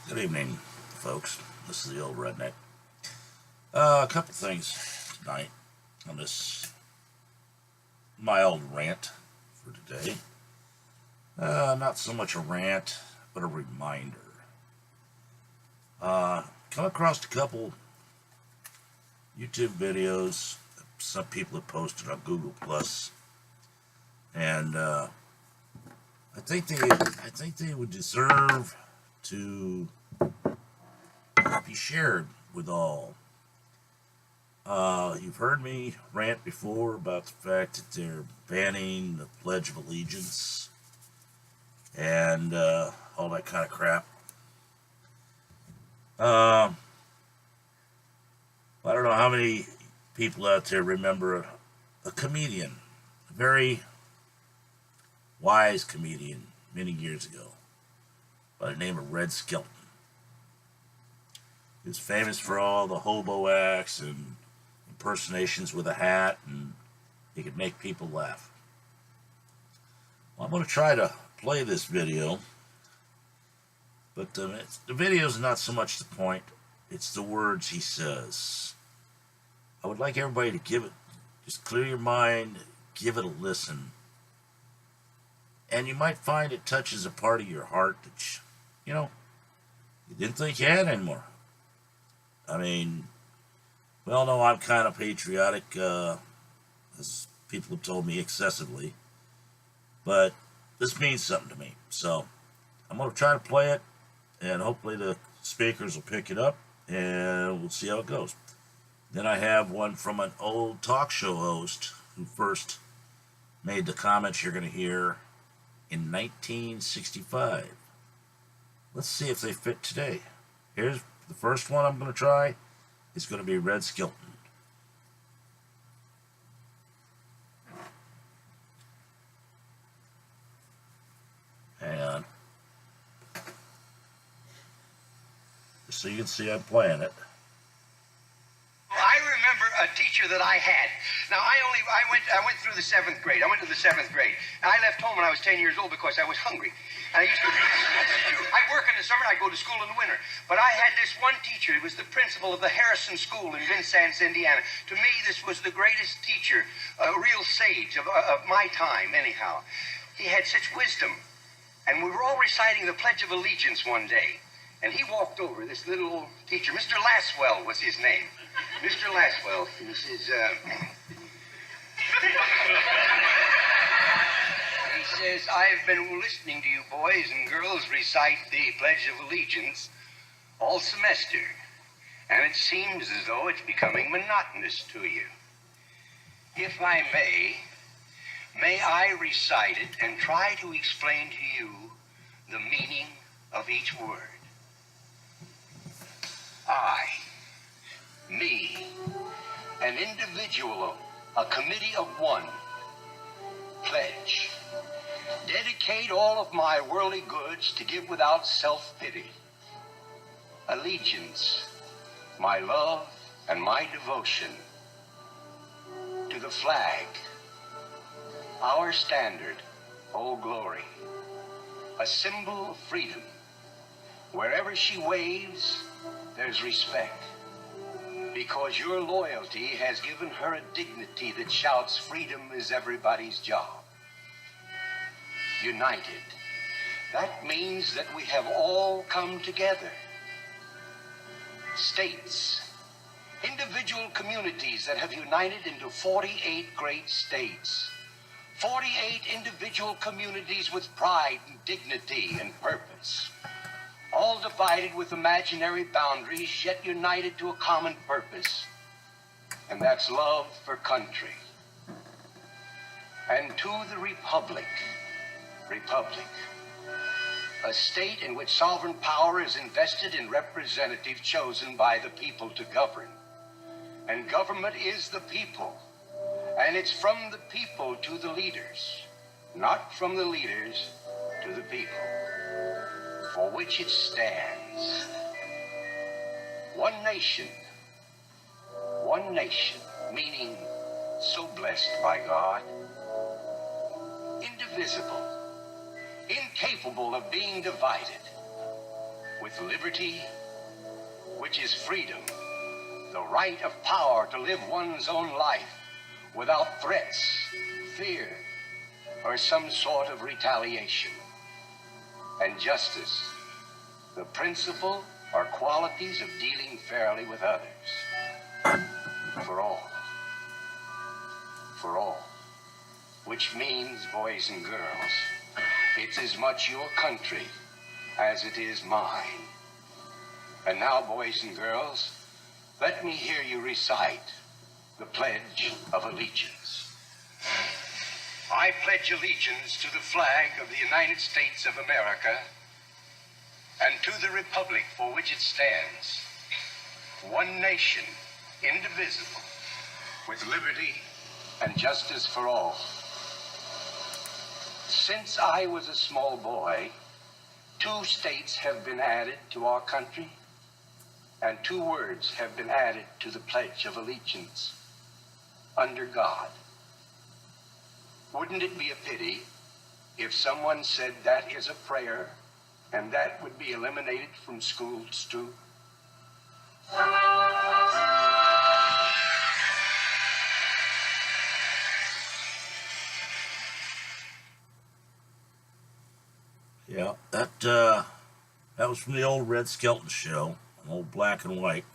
Good evening, folks. This is the old redneck. A couple things tonight on this mild rant for today. Not so much a rant, but a reminder. Come across a couple YouTube videos some people have posted on Google Plus, and I think they would deserve to be shared with all. You've heard me rant before about the fact that they're banning the Pledge of Allegiance and all that kind of crap. I don't know how many people out there remember a comedian, a very wise comedian many years ago by the name of Skelton. He was famous for all the hobo acts and impersonations with a hat, and he could make people laugh. Well, I'm going to try to play this video, but the video is not so much the point, it's the words he says. I would like everybody to give it, just clear your mind, give it a listen, and you might find it touches a part of your heart that, you didn't think you had anymore. I mean, we all know I'm kind of patriotic, as people have told me excessively, but this means something to me. So I'm going to try to play it, and hopefully the speakers will pick it up, and we'll see how it goes. Then I have one from an old talk show host who first made the comments you're going to hear in 1965. Let's see if they fit today. Here's the first one I'm going to try. It's going to be Skelton. Hang on. Just so you can see I'm playing it. I remember a teacher that I had. Now, I went through the 7th grade. I went to the 7th grade. And I left home when I was 10 years old because I was hungry. And I'd work in the summer, I'd go to school in the winter. But I had this one teacher. He was the principal of the Harrison School in Vincennes, Indiana. To me, this was the greatest teacher, a real sage of my time, anyhow. He had such wisdom. And we were all reciting the Pledge of Allegiance one day. And he walked over, this little old teacher. Mr. Laswell was his name. Mr. Laswell, he says, I've been listening to you boys and girls recite the Pledge of Allegiance all semester, and it seems as though it's becoming monotonous to you. If I may I recite it and try to explain to you the meaning of each word. I, me, an individual, a committee of one, pledge, dedicate all of my worldly goods to give without self-pity. Allegiance, my love and my devotion to the flag, our standard, Old Glory, a symbol of freedom. Wherever she waves, there's respect, because your loyalty has given her a dignity that shouts freedom is everybody's job. United. That means that we have all come together. States, individual communities that have united into 48 great states. 48 individual communities with pride and dignity and purpose. All divided with imaginary boundaries, yet united to a common purpose. And that's love for country. And to the Republic, a state in which sovereign power is invested in representatives chosen by the people to govern. And government is the people. And it's from the people to the leaders, not from the leaders to the people, for which it stands. One nation, meaning so blessed by God, indivisible, incapable of being divided, with liberty, which is freedom, the right of power to live one's own life without threats, fear, or some sort of retaliation. And justice, the principle or qualities of dealing fairly with others. For all. For all. Which means, boys and girls, it's as much your country as it is mine. And now, boys and girls, let me hear you recite the Pledge of Allegiance. I pledge allegiance to the flag of the United States of America and to the republic for which it stands, one nation, indivisible, with liberty and justice for all. Since I was a small boy, 2 states have been added to our country, and 2 words have been added to the Pledge of Allegiance: under God. Wouldn't it be a pity if someone said that is a prayer and that would be eliminated from schools too? Yeah, that was from the old Red Skelton show, old black and white.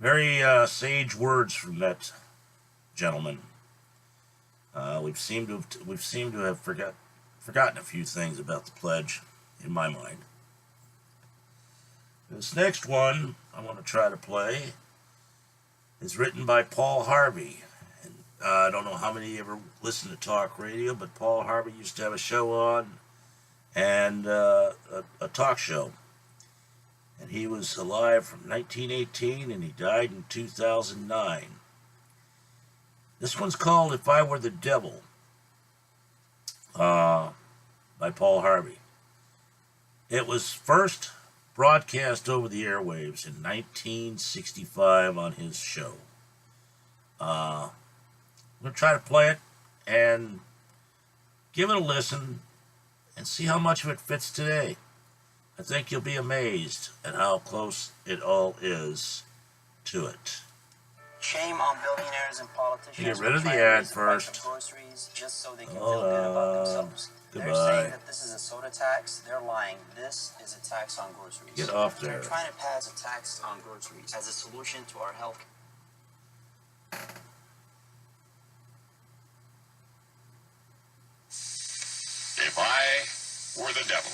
Very sage words from that gentleman. We've seemed to have forgotten a few things about the pledge, in my mind. This next one I want to try to play is written by Paul Harvey. And I don't know how many ever listen to talk radio, but Paul Harvey used to have a show on, and a talk show. And he was alive from 1918, and he died in 2009. This one's called If I Were the Devil, by Paul Harvey. It was first broadcast over the airwaves in 1965 on his show. I'm going to try to play it and give it a listen and see how much of it fits today. I think you'll be amazed at how close it all is to it. Shame on billionaires and politicians. Get rid of the who try to ad raise the price first. of groceries just so they can feel good about themselves. They're Goodbye. saying that this is a soda tax. They're lying. This is a tax on groceries. Get off there. They're trying to pass a tax on groceries as a solution to our health. If I were the devil.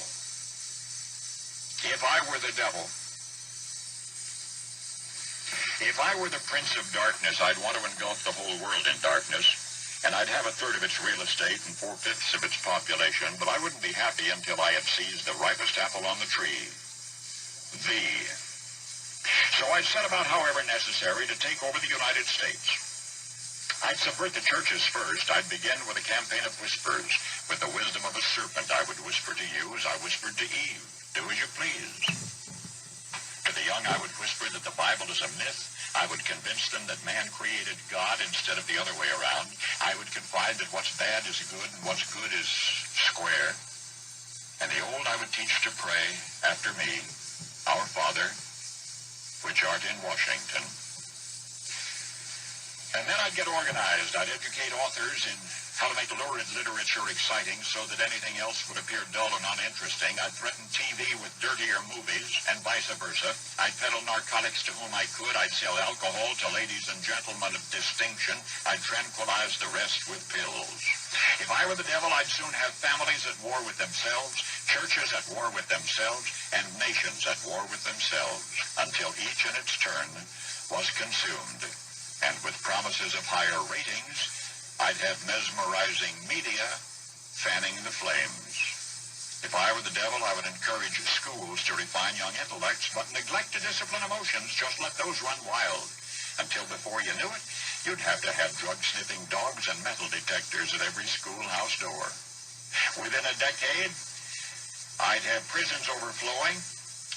If I were the devil. If I were the prince of darkness, I'd want to engulf the whole world in darkness, and I'd have 1/3 of its real estate and 4/5 of its population, but I wouldn't be happy until I had seized the ripest apple on the tree. Thee. So I'd set about, however necessary, to take over the United States. I'd subvert the churches first. I'd begin with a campaign of whispers. With the wisdom of a serpent, I would whisper to you as I whispered to Eve. Do as you please. To the young, I would whisper that the Bible is a myth. I would convince them that man created God instead of the other way around. I would confide that what's bad is good and what's good is square. And the old, I would teach to pray after me, Our Father, which art in Washington. And then I'd get organized. I'd educate authors in how to make lurid literature exciting so that anything else would appear dull and uninteresting. I'd threaten TV with dirtier movies and vice versa. I'd peddle narcotics to whom I could. I'd sell alcohol to ladies and gentlemen of distinction. I'd tranquilize the rest with pills. If I were the devil, I'd soon have families at war with themselves, churches at war with themselves, and nations at war with themselves, until each in its turn was consumed. And with promises of higher ratings, I'd have mesmerizing media fanning the flames. If I were the devil, I would encourage schools to refine young intellects, but neglect to discipline emotions. Just let those run wild. Until before you knew it, you'd have to have drug-sniffing dogs and metal detectors at every schoolhouse door. Within a decade, I'd have prisons overflowing.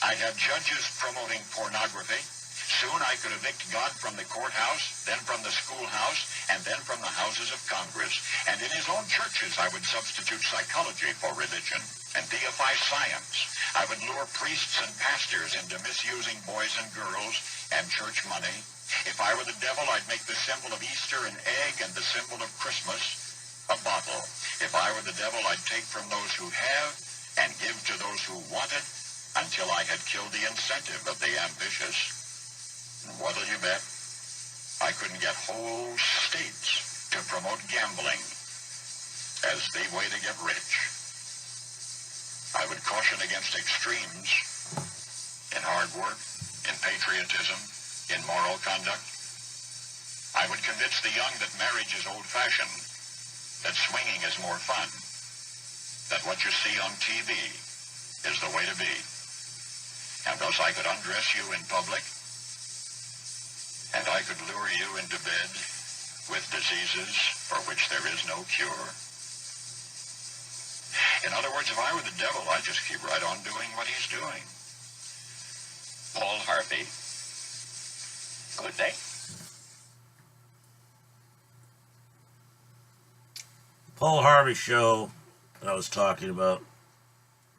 I'd have judges promoting pornography. Soon I could evict God from the courthouse, then from the schoolhouse, and then from the houses of Congress. And in his own churches I would substitute psychology for religion and deify science. I would lure priests and pastors into misusing boys and girls and church money. If I were the devil, I'd make the symbol of Easter an egg and the symbol of Christmas a bottle. If I were the devil, I'd take from those who have and give to those who want it until I had killed the incentive of the ambitious. And what'll you bet? I couldn't get whole states to promote gambling as the way to get rich. I would caution against extremes in hard work, in patriotism, in moral conduct. I would convince the young that marriage is old-fashioned, that swinging is more fun, that what you see on TV is the way to be. And thus I could undress you in public, and I could lure you into bed with diseases for which there is no cure. In other words, if I were the devil, I'd just keep right on doing what he's doing. Paul Harvey. Good day. Paul Harvey show that I was talking about,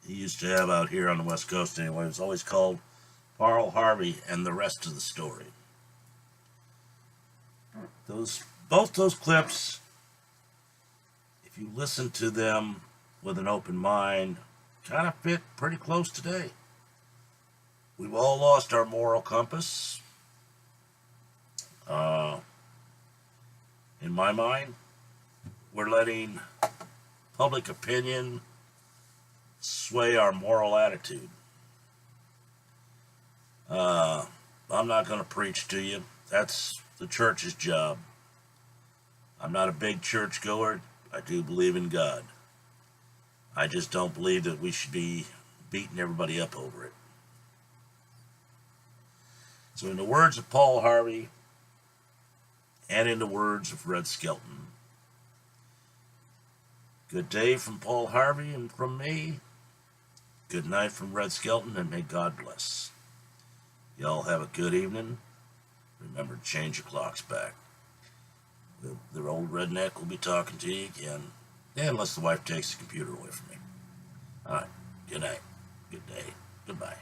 he used to have out here on the West Coast anyway, it was always called Paul Harvey and the Rest of the Story. Both those clips, if you listen to them with an open mind, kind of fit pretty close today. We've all lost our moral compass. In my mind, we're letting public opinion sway our moral attitude. I'm not going to preach to you. That's the church's job. I'm not a big church goer. I do believe in God. I just don't believe that we should be beating everybody up over it. So in the words of Paul Harvey, and in the words of Red Skelton, good day from Paul Harvey and from me. Good night from Red Skelton, and may God bless. Y'all have a good evening. Remember to change your clocks back. The old redneck will be talking to you again, unless the wife takes the computer away from me. All right. Good night. Good day. Goodbye.